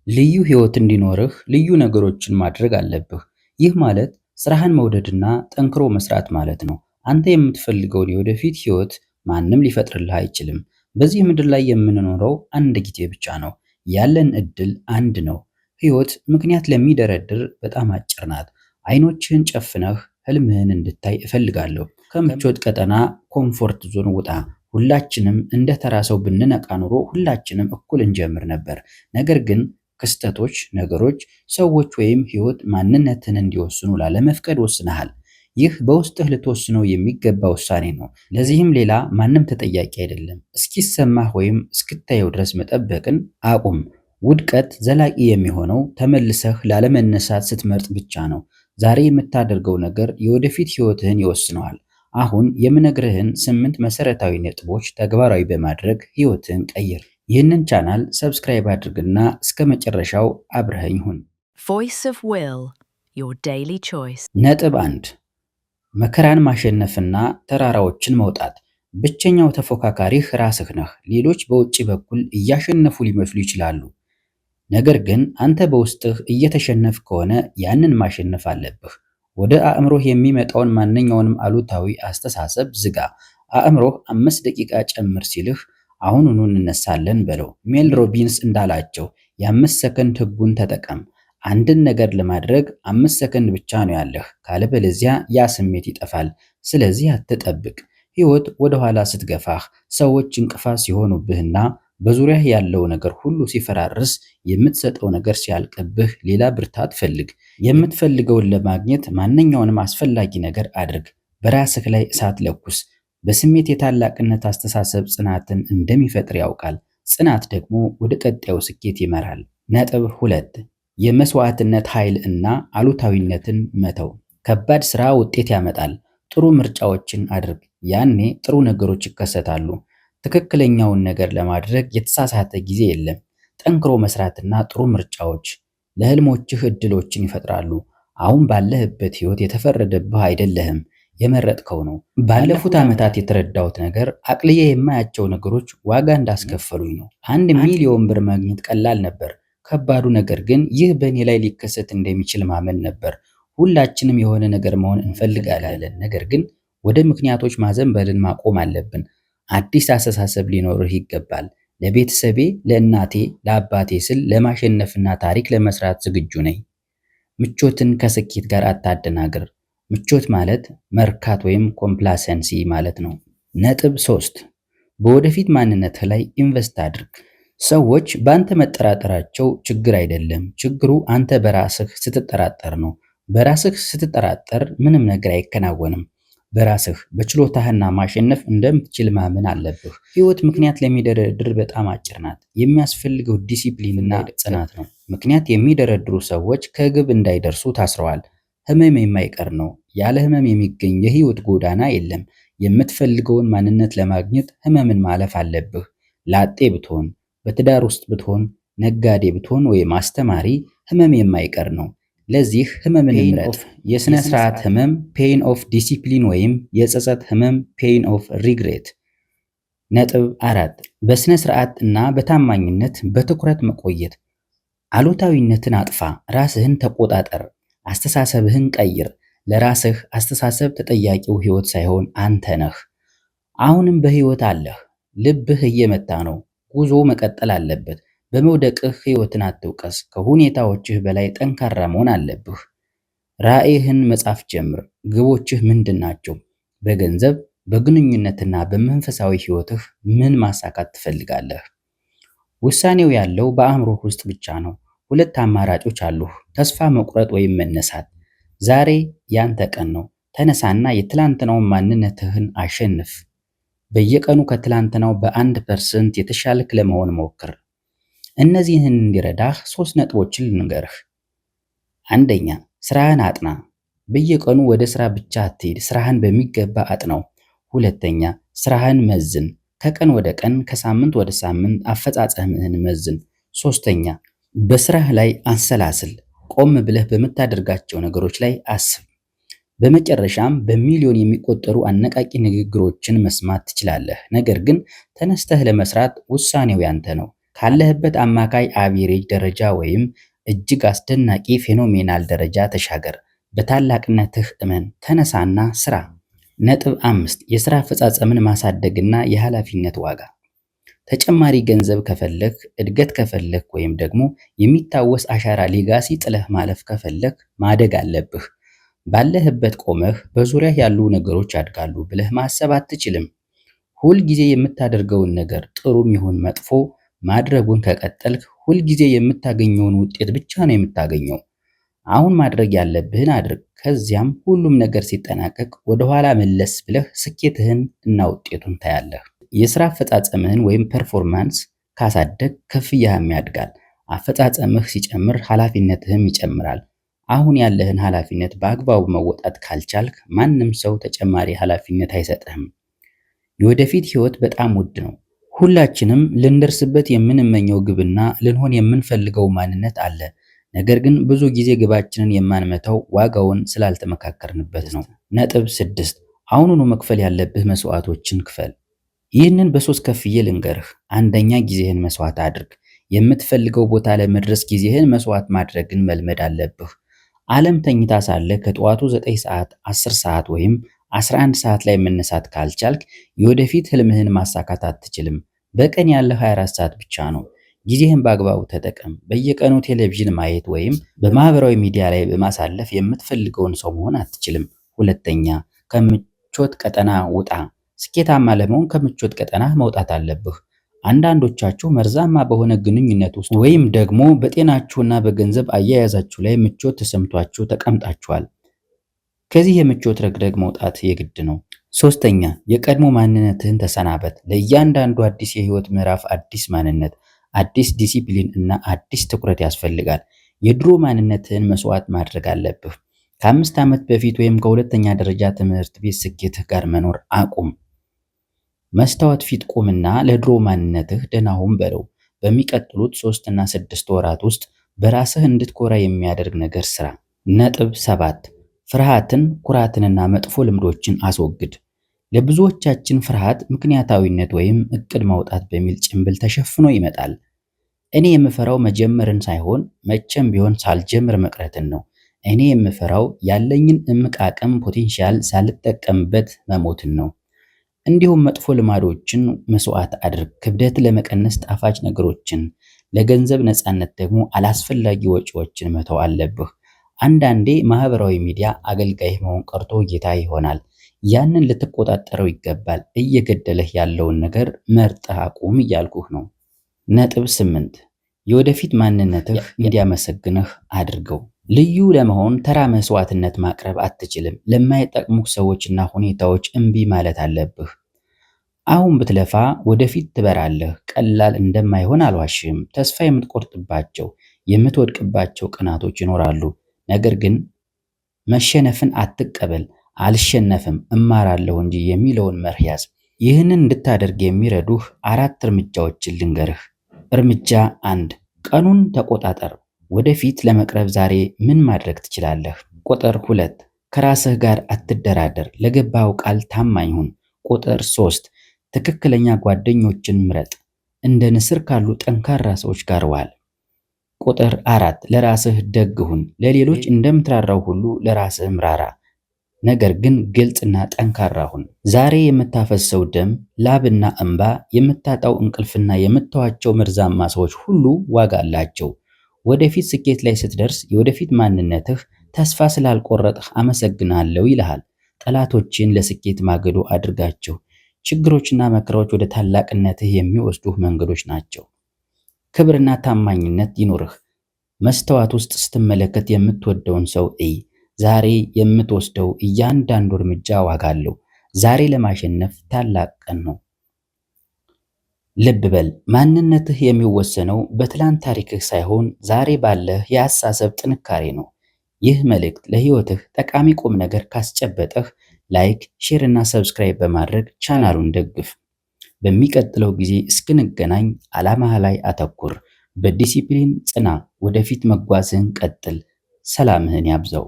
ልዩ ህይወት እንዲኖርህ ልዩ ነገሮችን ማድረግ አለብህ። ይህ ማለት ስራህን መውደድና ጠንክሮ መስራት ማለት ነው። አንተ የምትፈልገውን የወደፊት ህይወት ማንም ሊፈጥርልህ አይችልም። በዚህ ምድር ላይ የምንኖረው አንድ ጊዜ ብቻ ነው። ያለን እድል አንድ ነው። ህይወት ምክንያት ለሚደረድር በጣም አጭር ናት። አይኖችህን ጨፍነህ ህልምህን እንድታይ እፈልጋለሁ። ከምቾት ቀጠና ኮምፎርት ዞን ውጣ። ሁላችንም እንደ ተራ ሰው ብንነቃ ኑሮ ሁላችንም እኩል እንጀምር ነበር። ነገር ግን ክስተቶች፣ ነገሮች፣ ሰዎች ወይም ህይወት ማንነትን እንዲወስኑ ላለመፍቀድ ወስነሃል። ይህ በውስጥህ ልትወስነው የሚገባ ውሳኔ ነው። ለዚህም ሌላ ማንም ተጠያቂ አይደለም። እስኪሰማህ ወይም እስክታየው ድረስ መጠበቅን አቁም። ውድቀት ዘላቂ የሚሆነው ተመልሰህ ላለመነሳት ስትመርጥ ብቻ ነው። ዛሬ የምታደርገው ነገር የወደፊት ህይወትህን ይወስነዋል። አሁን የምነግርህን 8 መሰረታዊ ነጥቦች ተግባራዊ በማድረግ ህይወትህን ቀይር። ይህንን ቻናል ሰብስክራይብ አድርግና እስከ መጨረሻው አብረኸኝ ሁን። Voice of Will, your daily choice. ነጥብ 1 መከራን ማሸነፍና ተራራዎችን መውጣት። ብቸኛው ተፎካካሪህ ራስህ ነህ። ሌሎች በውጭ በኩል እያሸነፉ ሊመስሉ ይችላሉ። ነገር ግን አንተ በውስጥህ እየተሸነፍ ከሆነ ያንን ማሸነፍ አለብህ። ወደ አእምሮህ የሚመጣውን ማንኛውንም አሉታዊ አስተሳሰብ ዝጋ። አእምሮህ 5 ደቂቃ ጨምር ሲልህ አሁኑኑ እንነሳለን በለው። ሜል ሮቢንስ እንዳላቸው የ5 ሰከንድ ህጉን ተጠቀም። አንድን ነገር ለማድረግ 5 ሰከንድ ብቻ ነው ያለህ፣ ካለበለዚያ ያ ስሜት ይጠፋል። ስለዚህ አትጠብቅ። ህይወት ወደ ኋላ ስትገፋህ፣ ሰዎች እንቅፋት ሲሆኑብህና በዙሪያህ ያለው ነገር ሁሉ ሲፈራርስ፣ የምትሰጠው ነገር ሲያልቅብህ ሌላ ብርታት ፈልግ። የምትፈልገውን ለማግኘት ማንኛውንም አስፈላጊ ነገር አድርግ። በራስህ ላይ እሳት ለኩስ። በስሜት የታላቅነት አስተሳሰብ ጽናትን እንደሚፈጥር ያውቃል። ጽናት ደግሞ ወደ ቀጣዩ ስኬት ይመራል። ነጥብ 2 የመስዋዕትነት ኃይል እና አሉታዊነትን መተው። ከባድ ስራ ውጤት ያመጣል። ጥሩ ምርጫዎችን አድርግ። ያኔ ጥሩ ነገሮች ይከሰታሉ። ትክክለኛውን ነገር ለማድረግ የተሳሳተ ጊዜ የለም። ጠንክሮ መስራትና ጥሩ ምርጫዎች ለህልሞችህ እድሎችን ይፈጥራሉ። አሁን ባለህበት ህይወት የተፈረደብህ አይደለህም፣ የመረጥከው ነው። ባለፉት ዓመታት የተረዳሁት ነገር አቅልዬ የማያቸው ነገሮች ዋጋ እንዳስከፈሉኝ ነው። 1 ሚሊዮን ብር ማግኘት ቀላል ነበር። ከባዱ ነገር ግን ይህ በእኔ ላይ ሊከሰት እንደሚችል ማመን ነበር። ሁላችንም የሆነ ነገር መሆን እንፈልጋለን፣ ነገር ግን ወደ ምክንያቶች ማዘንበልን ማቆም አለብን። አዲስ አስተሳሰብ ሊኖርህ ይገባል። ለቤተሰቤ፣ ለእናቴ፣ ለአባቴ ስል ለማሸነፍና ታሪክ ለመስራት ዝግጁ ነኝ። ምቾትን ከስኬት ጋር አታደናግር። ምቾት ማለት መርካት ወይም ኮምፕላሰንሲ ማለት ነው። ነጥብ 3 በወደፊት ማንነትህ ላይ ኢንቨስት አድርግ። ሰዎች በአንተ መጠራጠራቸው ችግር አይደለም። ችግሩ አንተ በራስህ ስትጠራጠር ነው። በራስህ ስትጠራጠር ምንም ነገር አይከናወንም። በራስህ በችሎታህና ማሸነፍ እንደምትችል ማመን አለብህ። ህይወት ምክንያት ለሚደረድር በጣም አጭር ናት። የሚያስፈልገው ዲሲፕሊንና ጽናት ነው። ምክንያት የሚደረድሩ ሰዎች ከግብ እንዳይደርሱ ታስረዋል። ህመም የማይቀር ነው። ያለ ህመም የሚገኝ የህይወት ጎዳና የለም። የምትፈልገውን ማንነት ለማግኘት ህመምን ማለፍ አለብህ። ላጤ ብትሆን፣ በትዳር ውስጥ ብትሆን፣ ነጋዴ ብትሆን ወይም አስተማሪ፣ ህመም የማይቀር ነው። ለዚህ ህመምን ምረጥ። የሥነ ሥርዓት ህመም ፔይን ኦፍ ዲሲፕሊን ወይም የጸጸት ህመም ፔይን ኦፍ ሪግሬት። ነጥብ 4 በሥነ ሥርዓት እና በታማኝነት በትኩረት መቆየት። አሉታዊነትን አጥፋ። ራስህን ተቆጣጠር። አስተሳሰብህን ቀይር። ለራስህ አስተሳሰብ ተጠያቂው ህይወት ሳይሆን አንተ ነህ። አሁንም በህይወት አለህ። ልብህ እየመታ ነው። ጉዞ መቀጠል አለበት። በመውደቅህ ህይወትን አትውቀስ። ከሁኔታዎችህ በላይ ጠንካራ መሆን አለብህ። ራዕይህን መጻፍ ጀምር። ግቦችህ ምንድን ናቸው? በገንዘብ፣ በግንኙነትና በመንፈሳዊ ህይወትህ ምን ማሳካት ትፈልጋለህ? ውሳኔው ያለው በአእምሮህ ውስጥ ብቻ ነው። 2 አማራጮች አሉህ፣ ተስፋ መቁረጥ ወይም መነሳት። ዛሬ ያንተ ቀን ነው። ተነሳና የትላንትናውን ማንነትህን አሸንፍ። በየቀኑ ከትላንትናው በ1% የተሻልክ ለመሆን ሞክር። እነዚህን እንዲረዳህ 3 ነጥቦችን ልንገርህ። 1ኛ ስራህን አጥና። በየቀኑ ወደ ስራ ብቻ አትሄድ፣ ስራህን በሚገባ አጥናው። 2ኛ ስራህን መዝን። ከቀን ወደ ቀን፣ ከሳምንት ወደ ሳምንት አፈጻጸምህን መዝን። 3ኛ በስራህ ላይ አንሰላስል። ቆም ብለህ በምታደርጋቸው ነገሮች ላይ አስብ። በመጨረሻም በሚሊዮን የሚቆጠሩ አነቃቂ ንግግሮችን መስማት ትችላለህ። ነገር ግን ተነስተህ ለመስራት ውሳኔው ያንተ ነው። ካለህበት አማካይ አቬሬጅ ደረጃ ወይም እጅግ አስደናቂ ፌኖሜናል ደረጃ ተሻገር። በታላቅነትህ እመን፣ ተነሳና ስራ። ነጥብ 5 የሥራ አፈጻጸምን ማሳደግና የኃላፊነት ዋጋ። ተጨማሪ ገንዘብ ከፈለክ፣ እድገት ከፈለክ ወይም ደግሞ የሚታወስ አሻራ ሌጋሲ ጥለህ ማለፍ ከፈለክ ማደግ አለብህ። ባለህበት ቆመህ በዙሪያህ ያሉ ነገሮች ያድጋሉ ብለህ ማሰብ አትችልም። ሁል ጊዜ የምታደርገውን ነገር ጥሩም ይሁን መጥፎ ማድረጉን ከቀጠልክ ሁል ጊዜ የምታገኘውን ውጤት ብቻ ነው የምታገኘው። አሁን ማድረግ ያለብህን አድርግ። ከዚያም ሁሉም ነገር ሲጠናቀቅ ወደኋላ መለስ ብለህ ስኬትህን እና ውጤቱን ታያለህ። የሥራ አፈጻጸምህን ወይም ፐርፎርማንስ ካሳደግ ክፍያህም ያድጋል። አፈጻጸምህ ሲጨምር ኃላፊነትህም ይጨምራል። አሁን ያለህን ኃላፊነት በአግባቡ መወጣት ካልቻልክ ማንም ሰው ተጨማሪ ኃላፊነት አይሰጥህም። የወደፊት ህይወት በጣም ውድ ነው። ሁላችንም ልንደርስበት የምንመኘው ግብና ልንሆን የምንፈልገው ማንነት አለ። ነገር ግን ብዙ ጊዜ ግባችንን የማንመታው ዋጋውን ስላልተመካከርንበት ነው። ነጥብ 6 አሁኑኑ መክፈል ያለብህ መስዋዕቶችን ክፈል። ይህንን በሶስት ከፍዬ ልንገርህ። አንደኛ፣ ጊዜህን መስዋዕት አድርግ። የምትፈልገው ቦታ ለመድረስ ጊዜህን መስዋዕት ማድረግን መልመድ አለብህ። ዓለም ተኝታ ሳለ ከጠዋቱ 9 ሰዓት፣ 10 ሰዓት ወይም 11 ሰዓት ላይ መነሳት ካልቻልክ የወደፊት ህልምህን ማሳካት አትችልም። በቀን ያለህ 24 ሰዓት ብቻ ነው። ጊዜህን በአግባቡ ተጠቀም። በየቀኑ ቴሌቪዥን ማየት ወይም በማህበራዊ ሚዲያ ላይ በማሳለፍ የምትፈልገውን ሰው መሆን አትችልም። ሁለተኛ፣ ከምቾት ቀጠና ውጣ። ስኬታማ ለመሆን ከምቾት ቀጠና መውጣት አለብህ። አንዳንዶቻችሁ መርዛማ በሆነ ግንኙነት ውስጥ ወይም ደግሞ በጤናችሁና በገንዘብ አያያዛችሁ ላይ ምቾት ተሰምቷችሁ ተቀምጣችኋል። ከዚህ የምቾት ረግረግ መውጣት የግድ ነው። ሶስተኛ፣ የቀድሞ ማንነትህን ተሰናበት። ለእያንዳንዱ አዲስ የህይወት ምዕራፍ አዲስ ማንነት፣ አዲስ ዲሲፕሊን እና አዲስ ትኩረት ያስፈልጋል። የድሮ ማንነትህን መስዋዕት ማድረግ አለብህ። ከ5 ዓመት በፊት ወይም ከሁለተኛ ደረጃ ትምህርት ቤት ስኬትህ ጋር መኖር አቁም። መስታወት ፊት ቁምና ለድሮ ማንነትህ ደህና ሁን በለው። በሚቀጥሉት 3 እና 6 ወራት ውስጥ በራስህ እንድትኮራ የሚያደርግ ነገር ስራ። ነጥብ 7 ፍርሃትን፣ ኩራትንና መጥፎ ልምዶችን አስወግድ። ለብዙዎቻችን ፍርሃት ምክንያታዊነት ወይም እቅድ ማውጣት በሚል ጭንብል ተሸፍኖ ይመጣል። እኔ የምፈራው መጀመርን ሳይሆን መቼም ቢሆን ሳልጀምር መቅረትን ነው። እኔ የምፈራው ያለኝን እምቅ አቅም ፖቴንሻል ሳልጠቀምበት መሞትን ነው። እንዲሁም መጥፎ ልማዶችን መስዋዕት አድርግ። ክብደት ለመቀነስ ጣፋጭ ነገሮችን፣ ለገንዘብ ነፃነት ደግሞ አላስፈላጊ ወጪዎችን መተው አለብህ። አንዳንዴ ማህበራዊ ሚዲያ አገልጋይ መሆን ቀርቶ ጌታ ይሆናል። ያንን ልትቆጣጠረው ይገባል። እየገደለህ ያለውን ነገር መርጠህ አቁም እያልኩህ ነው። ነጥብ 8 የወደፊት ማንነትህ እንዲያመሰግንህ አድርገው። ልዩ ለመሆን ተራ መስዋዕትነት ማቅረብ አትችልም። ለማይጠቅሙህ ሰዎችና ሁኔታዎች እምቢ ማለት አለብህ። አሁን ብትለፋ ወደፊት ትበራለህ። ቀላል እንደማይሆን አልዋሽም። ተስፋ የምትቆርጥባቸው፣ የምትወድቅባቸው ቀናቶች ይኖራሉ። ነገር ግን መሸነፍን አትቀበል። አልሸነፍም እማራለሁ እንጂ የሚለውን መርህ ያዝ። ይህንን እንድታደርግ የሚረዱህ 4 እርምጃዎችን ልንገርህ። እርምጃ 1 ቀኑን ተቆጣጠር። ወደፊት ለመቅረብ ዛሬ ምን ማድረግ ትችላለህ? ቁጥር 2 ከራስህ ጋር አትደራደር። ለገባው ቃል ታማኝ ሁን። ቁጥር 3 ትክክለኛ ጓደኞችን ምረጥ። እንደ ንስር ካሉ ጠንካራ ሰዎች ጋር ዋል። ቁጥር 4 ለራስህ ደግ ሁን። ለሌሎች እንደምትራራው ሁሉ ለራስህም ራራ። ነገር ግን ግልጽና ጠንካራ ሁን። ዛሬ የምታፈሰው ደም፣ ላብና እንባ፣ የምታጣው እንቅልፍና የምታዋቸው መርዛማ ሰዎች ሁሉ ዋጋ አላቸው። ወደፊት ስኬት ላይ ስትደርስ የወደፊት ማንነትህ ተስፋ ስላልቆረጥህ አመሰግናለሁ ይልሃል። ጠላቶችን ለስኬት ማገዶ አድርጋቸው። ችግሮችና መከራዎች ወደ ታላቅነትህ የሚወስዱህ መንገዶች ናቸው። ክብርና ታማኝነት ይኑርህ። መስተዋት ውስጥ ስትመለከት የምትወደውን ሰው እይ። ዛሬ የምትወስደው እያንዳንዱ እርምጃ ዋጋ አለው። ዛሬ ለማሸነፍ ታላቅ ቀን ነው። ልብ በል፣ ማንነትህ የሚወሰነው በትላንት ታሪክህ ሳይሆን ዛሬ ባለህ የአስተሳሰብ ጥንካሬ ነው። ይህ መልእክት ለህይወትህ ጠቃሚ ቁም ነገር ካስጨበጠህ ላይክ፣ ሼር እና ሰብስክራይብ በማድረግ ቻናሉን ደግፍ። በሚቀጥለው ጊዜ እስክንገናኝ ዓላማህ ላይ አተኩር። በዲሲፕሊን ጽና። ወደፊት መጓዝህን ቀጥል። ሰላምህን ያብዛው።